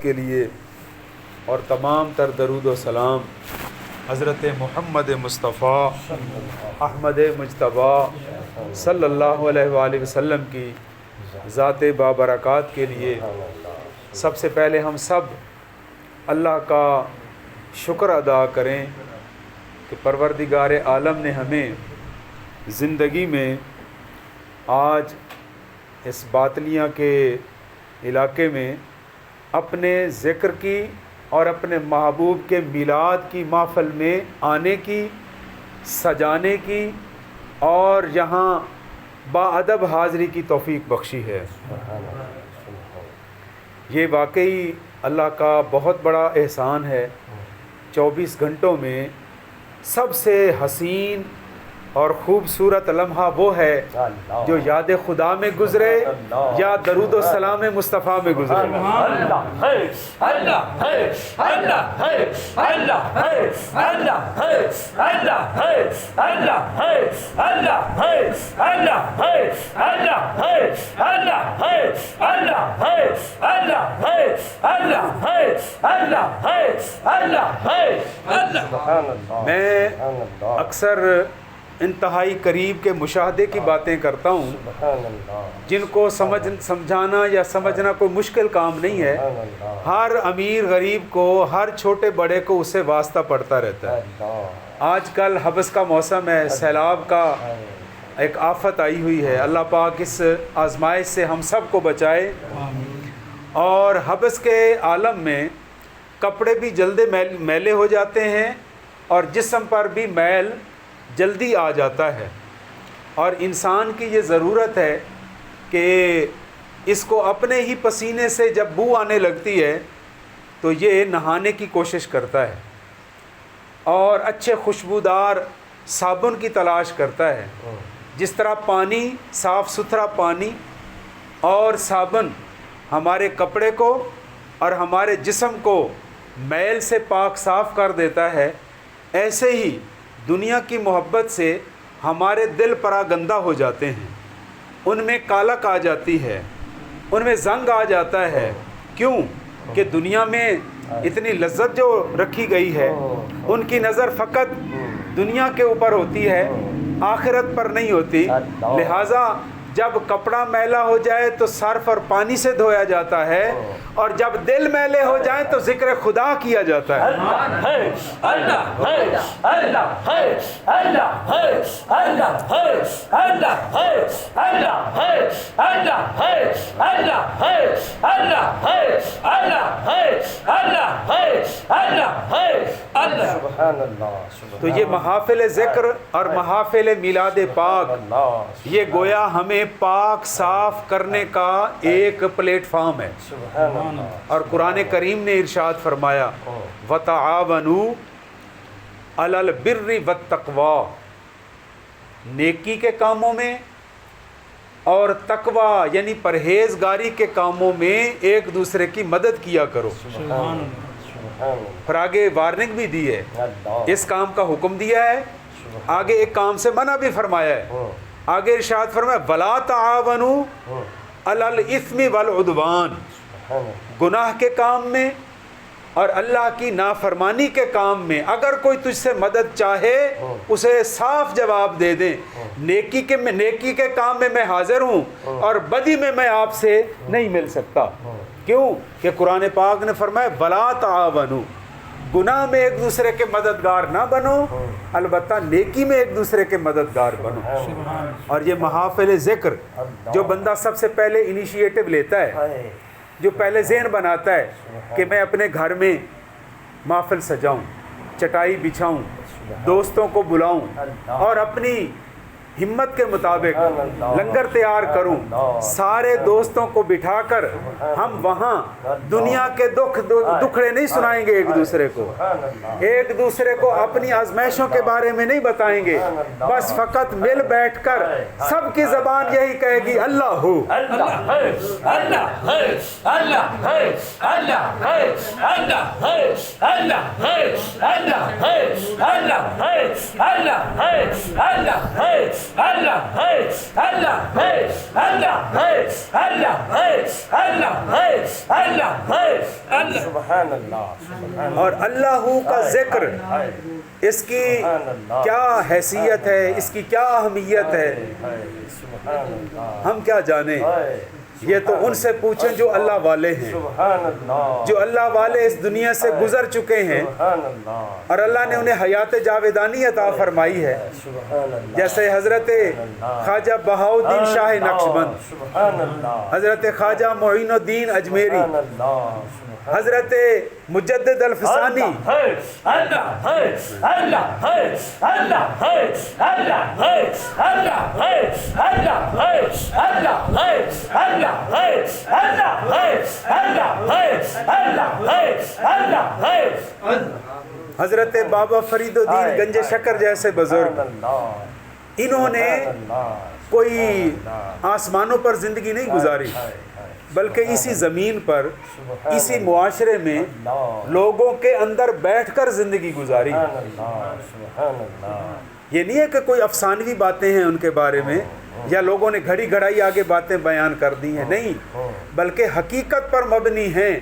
کے لیے اور تمام تر درود و سلام حضرت محمد مصطفیٰ احمد مجتبیٰ صلی اللہ علیہ وآلہ وسلم کی ذات بابرکات کے لیے سب سے پہلے ہم سب اللہ کا شکر ادا کریں کہ پروردگار عالم نے ہمیں زندگی میں آج اس باطلیاں کے علاقے میں اپنے ذکر کی اور اپنے محبوب کے میلاد کی محفل میں آنے کی، سجانے کی اور یہاں باادب حاضری کی توفیق بخشی ہے۔ یہ واقعی اللہ کا بہت بڑا احسان ہے۔ 24 گھنٹوں میں سب سے حسین اور خوبصورت لمحہ وہ ہے جو یاد خدا میں گزرے یا درود و سلام مصطفیٰ میں گزرے۔ اللہ ہے، اللہ ہے، اللہ ہے، اللہ ہے، اللہ ہے، اللہ ہے، اللہ ہے، اللہ ہے، اللہ ہے، اللہ ہے، اللہ ہے، اللہ ہے، اللہ ہے، اللہ ہے، اللہ ہے، اللہ ہے، اللہ۔ میں اکثر انتہائی قریب کے مشاہدے کی باتیں کرتا ہوں جن کو سمجھانا یا سمجھنا کوئی مشکل کام نہیں ہے۔ ہر امیر غریب کو، ہر چھوٹے بڑے کو اس سے واسطہ پڑتا رہتا ہے۔ آج کل حبس کا موسم ہے، سیلاب کا ایک آفت آئی ہوئی ہے۔ اللہ پاک اس آزمائش سے ہم سب کو بچائے۔ اور حبس کے عالم میں کپڑے بھی جلدی میلے ہو جاتے ہیں اور جسم پر بھی میل جلدی آ جاتا ہے، اور انسان کی یہ ضرورت ہے کہ اس کو اپنے ہی پسینے سے جب بو آنے لگتی ہے تو یہ نہانے کی کوشش کرتا ہے اور اچھے خوشبودار صابن کی تلاش کرتا ہے۔ جس طرح پانی، صاف ستھرا پانی اور صابن ہمارے کپڑے کو اور ہمارے جسم کو میل سے پاک صاف کر دیتا ہے، ایسے ہی دنیا کی محبت سے ہمارے دل پراگندہ ہو جاتے ہیں، ان میں کالک آ جاتی ہے، ان میں زنگ آ جاتا ہے۔ کیوں کہ دنیا میں اتنی لذت جو رکھی گئی ہے ان کی نظر فقط دنیا کے اوپر ہوتی ہے، آخرت پر نہیں ہوتی۔ لہٰذا جب کپڑا میلا ہو جائے تو صرف اور پانی سے دھویا جاتا ہے، اور جب دل میلے ہو جائیں تو ذکر خدا کیا جاتا ہے۔ اللہ ہے، اللہ ہے، اللہ ہے، اللہ ہے، اللہ ہے، اللہ ہے، اللہ ہے، اللہ ہے، اللہ ہے، اللہ ہے، اللہ ہے، اللہ ہے، اللہ ہے، اللہ۔ سبحان اللہ۔ تو یہ محافل ذکر اور محافل میلاد پاک یہ گویا ہمیں پاک صاف کرنے کا ایک پلیٹ فارم ہے۔ اور قرآن کریم نے ارشاد فرمایا وَتَعَاوَنُوا عَلَى الْبِرِّ وَالتَّقْوَى، نیکی کے کاموں میں اور تقوی یعنی پرہیزگاری کے کاموں میں ایک دوسرے کی مدد کیا کرو۔ پھر آگے وارننگ بھی دی ہے، اس کام کا حکم دیا ہے، آگے ایک کام سے منع بھی فرمایا ہے۔ آگے ارشاد فرمایا وَلَا تَعَاوَنُوا عَلَى الْإِثْمِ وَالْعُدْوَانِ، گناہ کے کام میں اور اللہ کی نافرمانی کے کام میں اگر کوئی تجھ سے مدد چاہے اسے صاف جواب دے دیں، نیکی کے کام میں حاضر ہوں اور بدی میں آپ سے نہیں مل سکتا۔ کیوں کہ قرآن پاک نے فرمایا وَلَا تَعَاوَنُوا، گناہ میں ایک دوسرے کے مددگار نہ بنو، البتہ نیکی میں ایک دوسرے کے مددگار بنو۔ اور یہ محافل ذکر جو بندہ سب سے پہلے انیشیٹو لیتا ہے، جو پہلے ذہن بناتا ہے کہ میں اپنے گھر میں محفل سجاؤں، چٹائی بچھاؤں، دوستوں کو بلاؤں اور اپنی ہمت کے مطابق لنگر تیار کروں، سارے دوستوں کو بٹھا کر ہم وہاں دنیا کے دکھڑے نہیں سنائیں گے، ایک دوسرے کو اپنی آزمائشوں کے بارے میں نہیں بتائیں گے، بس فقط مل بیٹھ کر سب کی زبان یہی کہے گی اللہ ہو، اللہ ہے، اللہ ہے، اللہ ہے، اللہ ہے، اللہ ہے، اللہ ہے، اللہ ہے، اللہ ہے، اللہ ہے، اللہ ہے، اللہ ہے اللہ ہے اللہ ہے اللہ ہے اللہ ہے اللہ ہے اللہ سبحان اللہ سبحان اللہ اور اللہ کا ذکر اس کی کیا حیثیت ہے، اس کی کیا اہمیت ہے، سبحان اللہ ہم کیا جانیں۔ یہ تو ان سے پوچھیں جو اللہ والے ہیں، سبحان اللہ جو اللہ والے اس دنیا سے گزر چکے ہیں سبحان اللہ اور اللہ نے انہیں حیات جاویدانی عطا فرمائی ہے، سبحان اللہ جیسے حضرت خواجہ بہاؤالدین شاہ نقشبند، سبحان اللہ حضرت خواجہ معین الدین اجمیری، سبحان اللہ حضرت مجدد الفسانی، اللہ ہے اللہ ہے اللہ ہے اللہ ہے اللہ ہے اللہ ہے اللہ ہے اللہ ہے اللہ ہے اللہ ہے اللہ ہے اللہ ہے حضرت بابا فرید الدین گنج شکر جیسے بزرگ، انہوں نے کوئی آسمانوں پر زندگی نہیں گزاری بلکہ اسی زمین پر، اسی معاشرے میں لوگوں کے اندر بیٹھ کر زندگی گزاری۔ یہ نہیں ہے کہ کوئی افسانوی باتیں ہیں ان کے بارے میں یا لوگوں نے گھڑی گھڑائی آگے باتیں بیان کر دی ہیں، نہیں، بلکہ حقیقت پر مبنی ہیں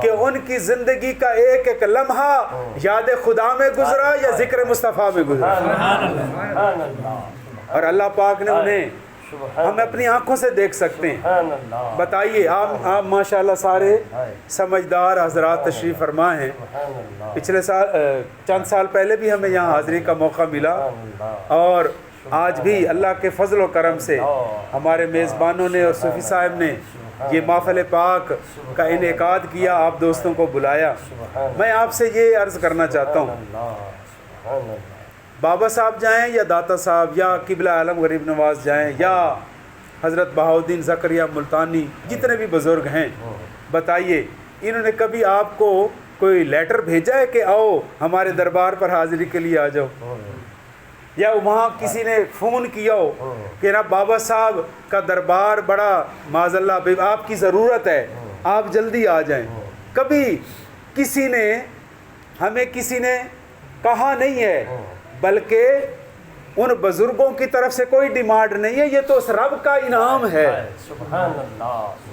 کہ ان کی زندگی کا ایک ایک لمحہ یاد خدا میں گزرا یا ذکر مصطفیٰ میں گزرا، اور اللہ پاک نے انہیں ہم اپنی آنکھوں سے دیکھ سکتے ہیں۔ بتائیے، آپ ماشاءاللہ سارے سمجھدار حضرات تشریف فرما ہیں۔ پچھلے سال چند سال پہلے بھی ہمیں یہاں حاضری کا موقع ملا، اور آج بھی اللہ کے فضل و کرم سے ہمارے میزبانوں نے اور صوفی صاحب نے یہ محفل پاک کا انعقاد کیا، آپ دوستوں کو بلایا۔ میں آپ سے یہ عرض کرنا چاہتا ہوں، بابا صاحب جائیں یا داتا صاحب یا قبلہ عالم غریب نواز جائیں یا حضرت بہاؤالدین زکریا ملتانی، جتنے بھی بزرگ ہیں، بتائیے انہوں نے کبھی آپ کو کوئی لیٹر بھیجا ہے کہ آؤ ہمارے دربار پر حاضری کے لیے آ جاؤ، یا وہاں کسی نے فون کیا ہو کہ نا بابا صاحب کا دربار بڑا معاذ اللہ آپ کی ضرورت ہے، آپ جلدی آ جائیں؟ کبھی کسی نے ہمیں کہا نہیں ہے، بلکہ ان بزرگوں کی طرف سے کوئی ڈیمانڈ نہیں ہے، یہ تو اس رب کا انعام ہے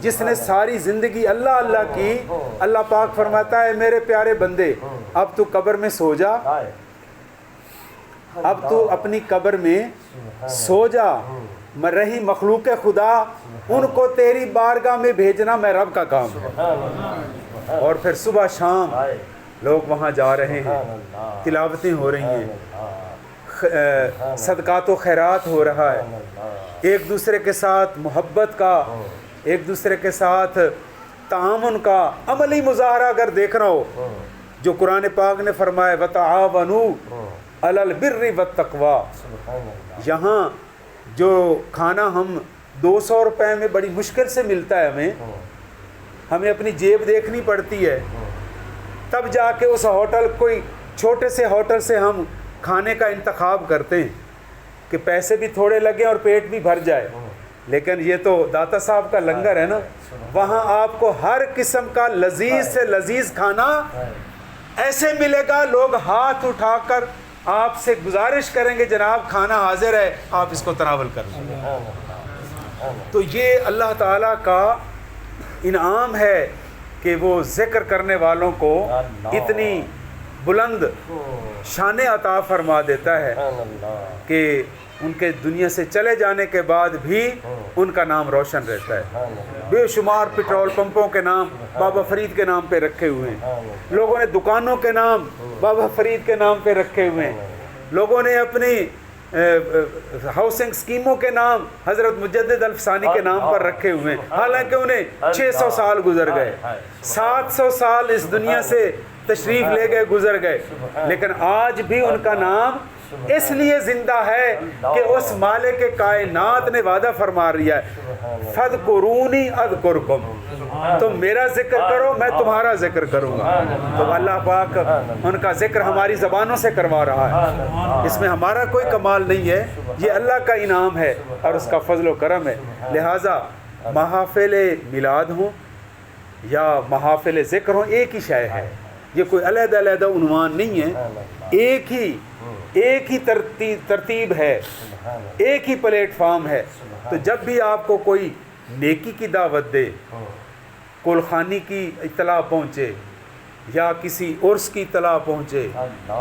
جس نے ساری زندگی اللہ اللہ کی۔ اللہ پاک فرماتا ہے، میرے پیارے بندے اب تو قبر میں سو جا، اب تو اپنی قبر میں سو جا، رہی مخلوق خدا ان کو تیری بارگاہ میں بھیجنا میں رب کا کام ہے۔ اور پھر صبح شام لوگ وہاں جا رہے ہیں، تلاوتیں ہو رہی ہیں، صدقات و خیرات ہو رہا ہے، ایک دوسرے کے ساتھ محبت کا، ایک دوسرے کے ساتھ تعاون کا عملی مظاہرہ اگر دیکھ رہا ہو، جو قرآن پاک نے فرمایا وَتَعَاوَنُوا عَلَى الْبِرِّ وَالتَّقْوَى، یہاں جو کھانا ہم 200 روپے میں بڑی مشکل سے ملتا ہے، ہمیں اپنی جیب دیکھنی پڑتی ہے، تب جا کے اس ہوٹل، کوئی چھوٹے سے ہوٹل سے ہم کھانے کا انتخاب کرتے ہیں کہ پیسے بھی تھوڑے لگیں اور پیٹ بھی بھر جائے، لیکن یہ تو داتا صاحب کا لنگر ہے نا، وہاں آپ کو ہر قسم کا لذیذ سے لذیذ کھانا ایسے ملے گا، لوگ ہاتھ اٹھا کر آپ سے گزارش کریں گے جناب کھانا حاضر ہے، آپ اس کو تناول کر لیں۔ تو یہ اللہ تعالیٰ کا انعام ہے کہ وہ ذکر کرنے والوں کو اتنی بلند شان عطا فرما دیتا ہے کہ ان کے دنیا سے چلے جانے کے بعد بھی ان کا نام روشن رہتا ہے۔ بے شمار پیٹرول پمپوں کے نام بابا فرید کے نام پہ رکھے ہوئے ہیں، لوگوں نے دکانوں کے نام بابا فرید کے نام پہ رکھے ہوئے ہیں، لوگوں نے اپنی ہاؤسنگ اسکیموں کے نام حضرت مجدد الفسانی کے نام پر رکھے ہوئے ہیں، حالانکہ انہیں 600 سال گزر گئے، 700 سال اس دنیا سے تشریف لے گئے، گزر گئے، لیکن آج بھی ان کا نام اس لیے زندہ ہے کہ اس مالک کائنات نے وعدہ فرما رہا ہے، فَاذْكُرُونِي أَذْكُرْكُمْ، تم میرا ذکر کرو میں تمہارا ذکر کروں گا۔ تو اللہ پاک ان کا ذکر ہماری زبانوں سے کروا رہا ہے، اس میں ہمارا کوئی کمال نہیں ہے، یہ اللہ کا انعام ہے اور اس کا فضل و کرم ہے۔ لہٰذا محافل میلاد ہوں یا محافل ذکر ہوں، ایک ہی شے ہے، یہ کوئی علیحدہ عنوان نہیں ہے، ایک ہی ترتیب ہے ایک ہی پلیٹ فارم ہے. تو جب بھی آپ کو کوئی نیکی کی دعوت دے، کلخانی کی اطلاع پہنچے، یا کسی عرس کی اطلاع پہنچے،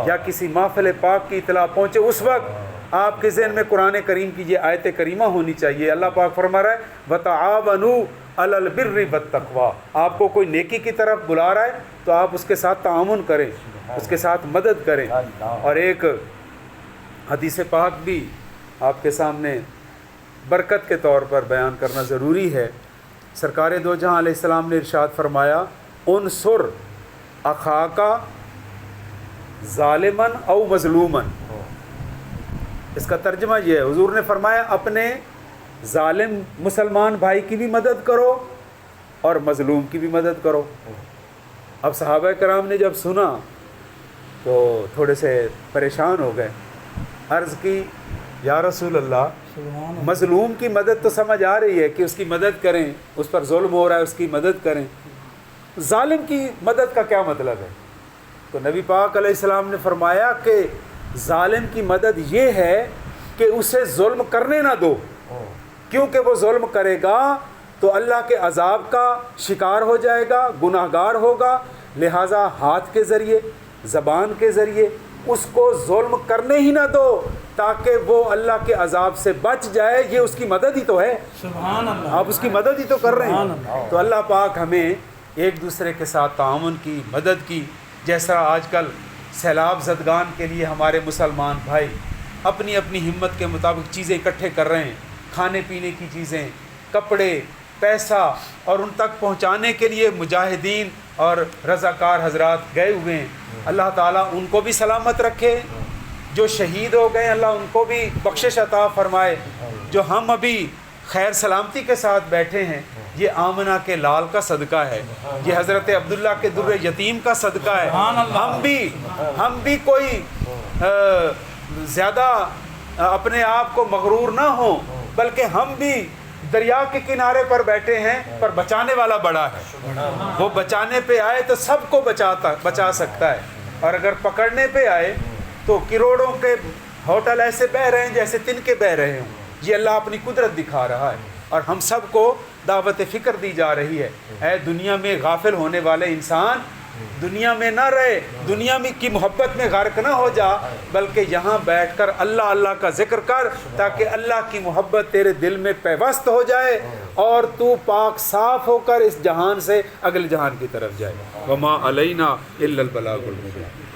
یا کسی محفل پاک کی اطلاع پہنچے، اس وقت آپ کے ذہن میں قرآن کریم کی یہ آیت کریمہ ہونی چاہیے. اللہ پاک فرما رہا ہے وَتَعَاوَنُوا عَلَى الْبِرِّ وَالتَّقْوَىٰ. آپ کو کوئی نیکی کی طرف بلا رہا ہے تو آپ اس کے ساتھ تعاون کریں، اس کے ساتھ مدد کریں. اور ایک حدیث پاک بھی آپ کے سامنے برکت کے طور پر بیان کرنا ضروری ہے. سرکار دو جہاں علیہ السلام نے ارشاد فرمایا انصر اخاکا ظالمن او مظلومن. اس کا ترجمہ یہ ہے، حضور نے فرمایا اپنے ظالم مسلمان بھائی کی بھی مدد کرو اور مظلوم کی بھی مدد کرو. اب صحابہ کرام نے جب سنا تو تھوڑے سے پریشان ہو گئے. عرض کی یا رسول اللہ، مظلوم کی مدد تو سمجھ آ رہی ہے کہ اس کی مدد کریں، اس پر ظلم ہو رہا ہے اس کی مدد کریں، ظالم کی مدد کا کیا مطلب ہے؟ تو نبی پاک علیہ السلام نے فرمایا کہ ظالم کی مدد یہ ہے کہ اسے ظلم کرنے نہ دو، کیونکہ وہ ظلم کرے گا تو اللہ کے عذاب کا شکار ہو جائے گا، گناہ گار ہوگا. لہٰذا ہاتھ کے ذریعے، زبان کے ذریعے اس کو ظلم کرنے ہی نہ دو تاکہ وہ اللہ کے عذاب سے بچ جائے. یہ اس کی مدد ہی تو ہے، سبحان اللہ. آپ اس کی مدد ہی تو کر رہے ہیں. تو اللہ پاک ہمیں ایک دوسرے کے ساتھ تعاون کی، مدد کی. جیسا آج کل سیلاب زدگان کے لیے ہمارے مسلمان بھائی اپنی اپنی ہمت کے مطابق چیزیں اکٹھے کر رہے ہیں، کھانے پینے کی چیزیں، کپڑے، پیسہ، اور ان تک پہنچانے کے لیے مجاہدین اور رضاکار حضرات گئے ہوئے ہیں. اللہ تعالیٰ ان کو بھی سلامت رکھے، جو شہید ہو گئے اللہ ان کو بھی بخشش عطا فرمائے. جو ہم ابھی خیر سلامتی کے ساتھ بیٹھے ہیں یہ آمنہ کے لال کا صدقہ ہے، یہ حضرت عبداللہ کے در یتیم کا صدقہ ہے. ہم بھی کوئی زیادہ اپنے آپ کو مغرور نہ ہوں، بلکہ ہم بھی دریا کے کنارے پر بیٹھے ہیں، پر بچانے والا بڑا ہے. وہ بچانے پہ آئے تو سب کو بچا سکتا ہے، اور اگر پکڑنے پہ آئے تو کروڑوں کے ہوٹل ایسے بہہ رہے ہیں جیسے تنکے بہہ رہے ہوں. یہ اللہ اپنی قدرت دکھا رہا ہے، اور ہم سب کو دعوت فکر دی جا رہی ہے. اے دنیا میں غافل ہونے والے انسان، دنیا میں نہ رہے، دنیا میں کی محبت میں غرق نہ ہو جا، بلکہ یہاں بیٹھ کر اللہ اللہ کا ذکر کر تاکہ اللہ کی محبت تیرے دل میں پیوست ہو جائے اور تو پاک صاف ہو کر اس جہان سے اگلے جہان کی طرف جائے. وما علینا الا البلاغ المبین.